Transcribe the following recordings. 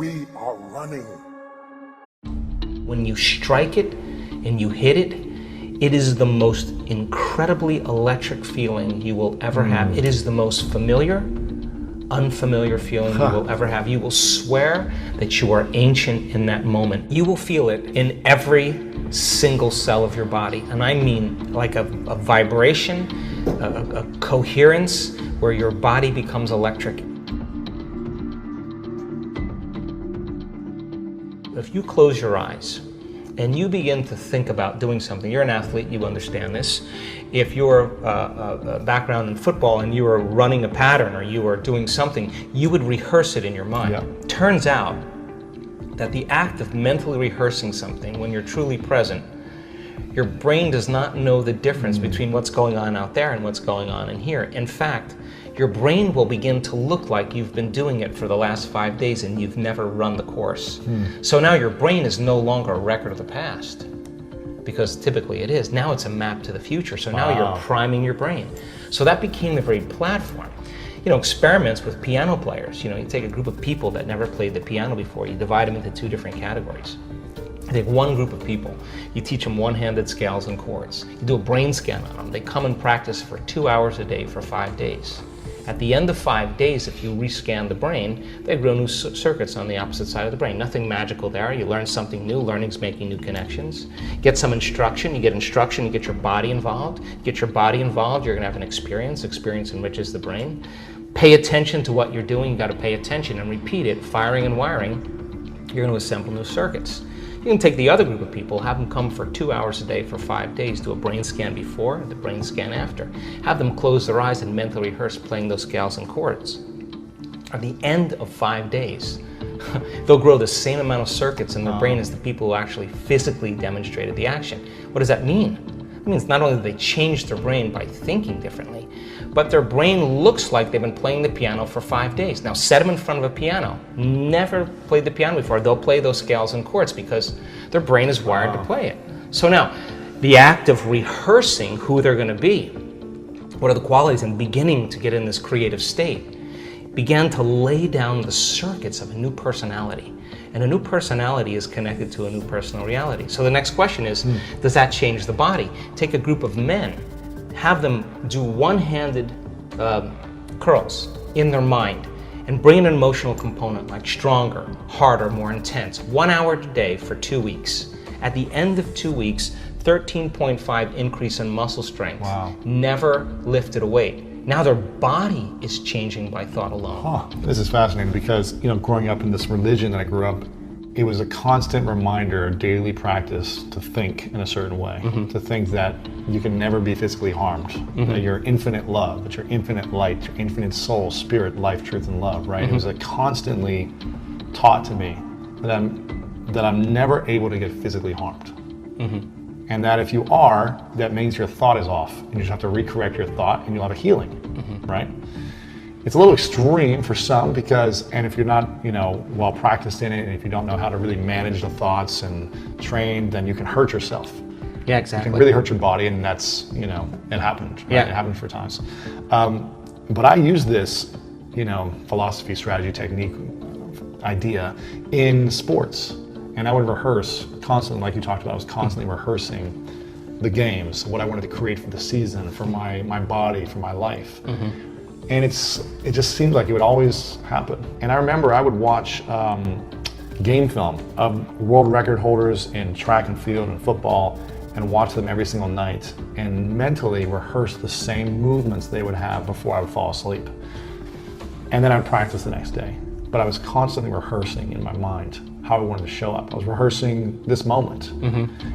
We are running. When you strike it and you hit it, it is the most incredibly electric feeling you will ever have. It is the most familiar, unfamiliar feeling you will ever have. You will swear that you are ancient in that moment. You will feel it in every single cell of your body. And I mean like a vibration, a coherence where your body becomes electric. If you close your eyes and you begin to think about doing something, you're an athlete, you understand this. If you're a background in football and you are running a pattern or you are doing something, you would rehearse it in your mind. Yep. Turns out that the act of mentally rehearsing something when you're truly present, your brain does not know the difference between what's going on out there and what's going on in here. In fact, your brain will begin to look like you've been doing it for the last 5 days and you've never run the course. So now your brain is no longer a record of the past, because typically it is. Now it's a map to the future. So now you're priming your brain. So that became the very platform. You know, experiments with piano players. You know, you take a group of people that never played the piano before, you divide them into 2 different categories. You take one group of people, you teach them one-handed scales and chords. You do a brain scan on them. They come and practice for 2 hours a day for 5 days. At the end of 5 days, if you rescan the brain, they grow new circuits on the opposite side of the brain. Nothing magical there. You learn something new. Learning's making new connections. Get some instruction. You get instruction. You get your body involved. Get your body involved. You're going to have an experience. Experience enriches the brain. Pay attention to what you're doing. You got to pay attention and repeat it. Firing and wiring. You're going to assemble new circuits. You can take the other group of people, have them come for 2 hours a day for 5 days, do a brain scan before, the brain scan after. Have them close their eyes and mentally rehearse playing those scales and chords. At the end of 5 days, they'll grow the same amount of circuits in their brain as the people who actually physically demonstrated the action. What does that mean? It means not only do they change their brain by thinking differently, but their brain looks like they've been playing the piano for 5 days. Now set them in front of a piano, never played the piano before, they'll play those scales and chords because their brain is wired to play it. So now, the act of rehearsing who they're going to be, what are the qualities, and beginning to get in this creative state, began to lay down the circuits of a new personality. And a new personality is connected to a new personal reality. So the next question is, does that change the body? Take a group of men, have them do one-handed curls in their mind and bring an emotional component like stronger, harder, more intense. 1 hour a day for 2 weeks. At the end of 2 weeks, 13.5 increase in muscle strength. Wow. Never lifted a weight. Now their body is changing by thought alone. This is fascinating because, you know, growing up in this religion that I grew up, it was a constant reminder, a daily practice to think in a certain way, to think that you can never be physically harmed, that you're infinite love, that you're infinite light, your infinite soul, spirit, life, truth, and love, right? It was constantly taught to me that I'm never able to get physically harmed. And that if you are, that means your thought is off. And you just have to recorrect your thought and you'll have a healing, right? It's a little extreme for some because, and if you're not, you know, well practiced in it, and if you don't know how to really manage the thoughts and train, then you can hurt yourself. Yeah, exactly. You can really hurt your body, and that's, you know, it happened. Right? Yeah. It happened for times. But I use this, you know, philosophy, strategy, technique, idea in sports. And I would rehearse constantly, like you talked about, I was constantly rehearsing the games, what I wanted to create for the season, for my body, for my life. And it just seemed like it would always happen. And I remember I would watch game film of world record holders in track and field and football and watch them every single night and mentally rehearse the same movements they would have before I would fall asleep. And then I'd practice the next day. But I was constantly rehearsing in my mind how I wanted to show up. I was rehearsing this moment.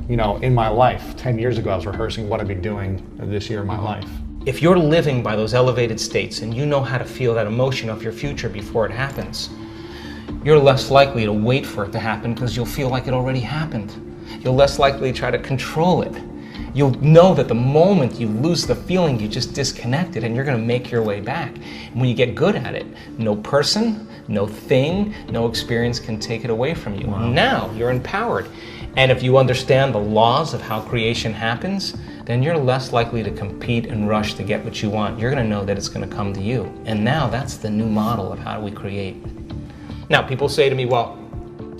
You know, in my life, 10 years ago, I was rehearsing what I'd be doing this year in my life. If you're living by those elevated states and you know how to feel that emotion of your future before it happens, you're less likely to wait for it to happen because you'll feel like it already happened. You're less likely to try to control it. You'll know that the moment you lose the feeling, you just disconnected, and you're going to make your way back. And when you get good at it, no person, no thing, no experience can take it away from you. Wow. Now you're empowered. And if you understand the laws of how creation happens, then you're less likely to compete and rush to get what you want. You're going to know that it's going to come to you. And now that's the new model of how we create. Now, people say to me, well,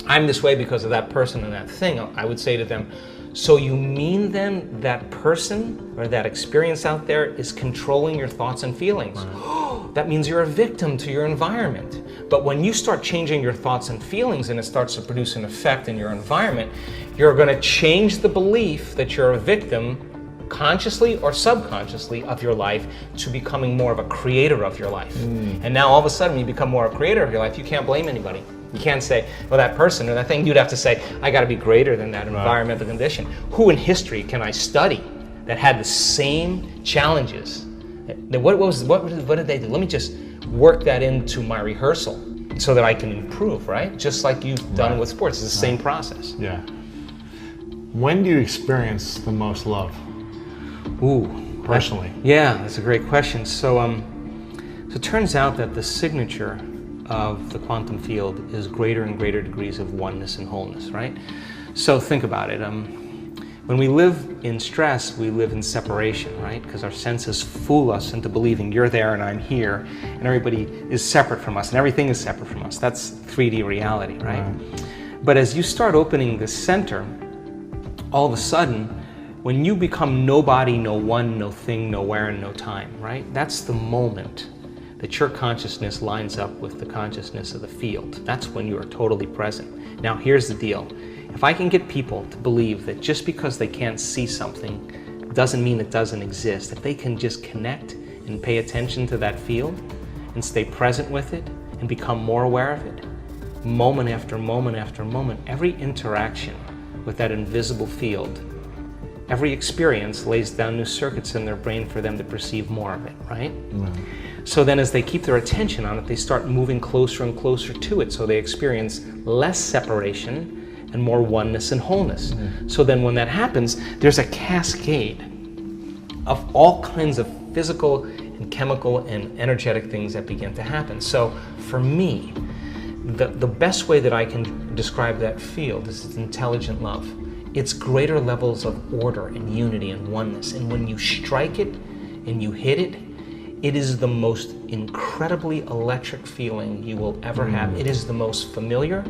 I'm this way because of that person and that thing. I would say to them, so you mean then that person or that experience out there is controlling your thoughts and feelings? Right. That means you're a victim to your environment. But when you start changing your thoughts and feelings and it starts to produce an effect in your environment, you're going to change the belief that you're a victim, consciously or subconsciously, of your life to becoming more of a creator of your life. And now all of a sudden you become more a creator of your life, you can't blame anybody. You can't say, well, that person or that thing. You'd have to say, I got to be greater than that environmental condition. Who in history can I study that had the same challenges? What did they do? Let me just work that into my rehearsal so that I can improve, right? Just like you've done with sports. It's the same process. Yeah. When do you experience the most love? Ooh. Personally. Yeah, that's a great question. So it turns out that the signature of the quantum field is greater and greater degrees of oneness and wholeness, right? So think about it. When we live in stress, we live in separation, right? Because our senses fool us into believing you're there and I'm here, and everybody is separate from us, and everything is separate from us. That's 3D reality, right? But as you start opening the center, all of a sudden, when you become nobody, no one, no thing, nowhere, and no time, right? That's the moment that your consciousness lines up with the consciousness of the field. That's when you are totally present. Now, here's the deal. If I can get people to believe that just because they can't see something doesn't mean it doesn't exist, if they can just connect and pay attention to that field and stay present with it and become more aware of it, moment after moment after moment, every interaction with that invisible field, every experience lays down new circuits in their brain for them to perceive more of it, right? So then as they keep their attention on it, they start moving closer and closer to it, so they experience less separation and more oneness and wholeness. So then when that happens, there's a cascade of all kinds of physical and chemical and energetic things that begin to happen. So for me, the best way that I can describe that field is it's intelligent love. It's greater levels of order and unity and oneness. And when you strike it and you hit it, it is the most incredibly electric feeling you will ever have. It is the most familiar,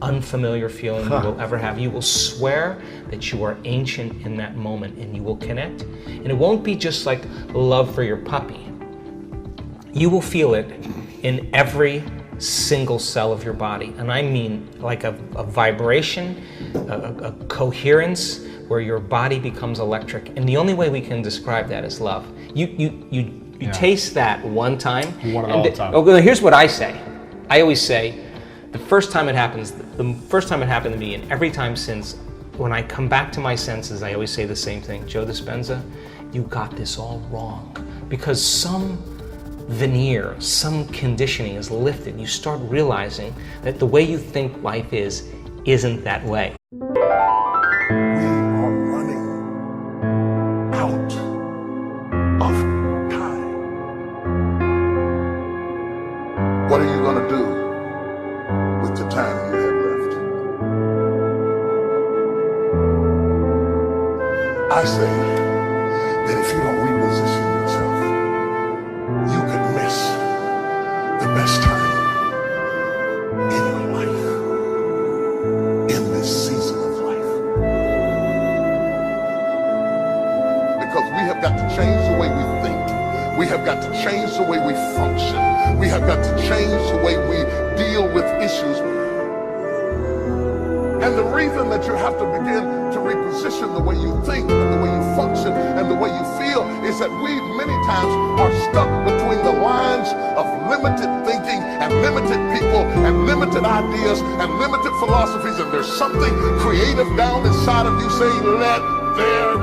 unfamiliar feeling you will ever have. You will swear that you are ancient in that moment and you will connect. And it won't be just like love for your puppy. You will feel it in every single cell of your body. And I mean like a vibration, a coherence where your body becomes electric. And the only way we can describe that is love. You taste that one time. You want it all the time. Well, here's what I say. I always say, the first time it happens, the first time it happened to me, and every time since, when I come back to my senses, I always say the same thing. Joe Dispenza, you got this all wrong. Because some veneer, some conditioning is lifted. You start realizing that the way you think life isn't that way. We are running out of time. What are you going to do with the time you have left? I say that if you don't reposition yourself, you could miss the best time in your life, in this season of life. Because we have got to change the way we think. We have got to change the way we function. We have got to change the way we deal with issues. And the reason that you have to begin to reposition the way you think and the way you function and the way you feel is that we many times are stuck between the lines of limited thinking and limited people and limited ideas and limited philosophies, and there's something creative down inside of you saying, let there